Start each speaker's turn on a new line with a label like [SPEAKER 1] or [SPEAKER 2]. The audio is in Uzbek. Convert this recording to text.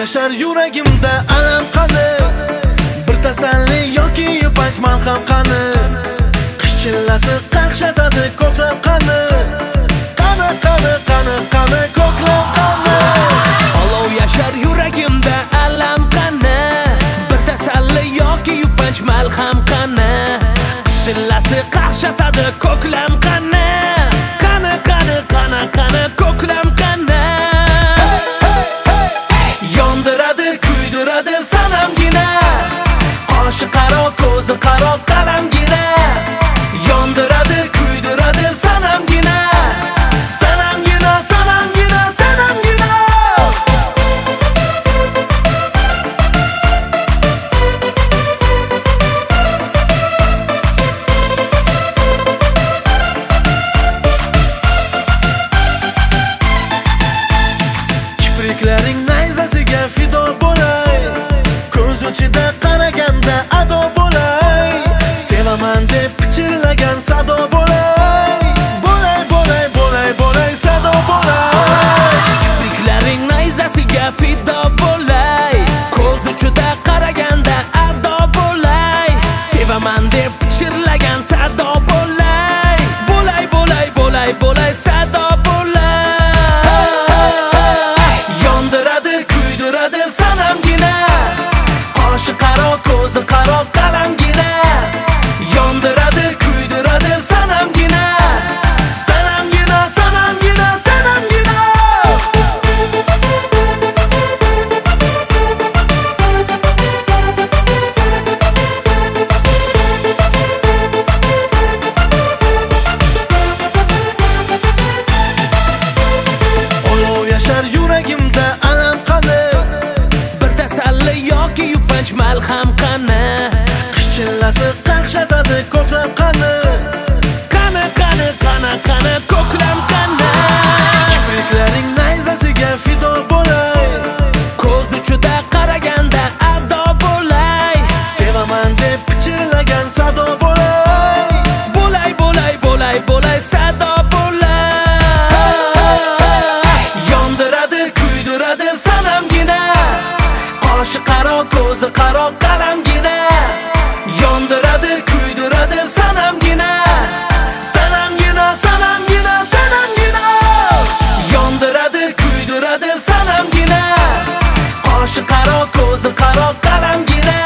[SPEAKER 1] yashar yuragimda alam qani, bir tasalli yoki yupanch malham qani, qish chillasi qaqshatadi ko'klam qani, qani qani qani qani ko'klam qani.
[SPEAKER 2] Olov yashar yuragimda alam qani, bir tasalli yoki yupanch malham qani, qish chillasi qaqshatadi ko'klam qani, qani qani qani qani ko'klam qani.
[SPEAKER 1] Yondiradi kuydiradi sanamgina, qoshi qaro ko'zi qaro qalamgina. Yondiradi kuydiradi sanamgina, sanamgina sanamgina sanamgina. Kipriklaring nayzasiga fido bo'lay, ko'z uchida qaraganda ado bo'lay, sevaman deb pichirlagan sado bo'lay, bo'lay bo'lay bo'lay bo'lay sado bo'lay.
[SPEAKER 2] Kipriklaring nayzasiga fido bo'lay, ko'z uchida qaraganda ado bo'lay, sevaman deb pichirlagan sado bo'lay, bo'lay bo'lay bo'lay bo'lay sado bo'lay.
[SPEAKER 1] Yondiradi kuydiradi sanamgina, qoshi qaro ko'zi qaro qalamgina. Yondiradi kuydiradi sanamgina, sanamgina sanamgina sanamgina. Olov yashar yuragimda alam qani,
[SPEAKER 2] Bir tasalli yoki yupanch malham qani,
[SPEAKER 1] qish chillasi qaqshatadi ko'klam qani,
[SPEAKER 2] qani qani qani qani ko'klam qani.
[SPEAKER 1] kipriklaring nayzasiga fido bo'lay,
[SPEAKER 2] Ko'z uchida qaraganda ado bo'lay,
[SPEAKER 1] sevaman deb pichirlagan sado bo'lay,
[SPEAKER 2] bo'lay bo'lay bo'lay bo'lay sado bo'lay.
[SPEAKER 1] yondiradi kuydiradi sanamgina, qoshi qaro ko'zi qaro qalamgina. Yondiradi kuydiradi sanamgina, sanamgina sanamgina sanamgina. Yondiradi kuydiradi sanamgina, qoshi qaro ko'zi qaro qalamgina.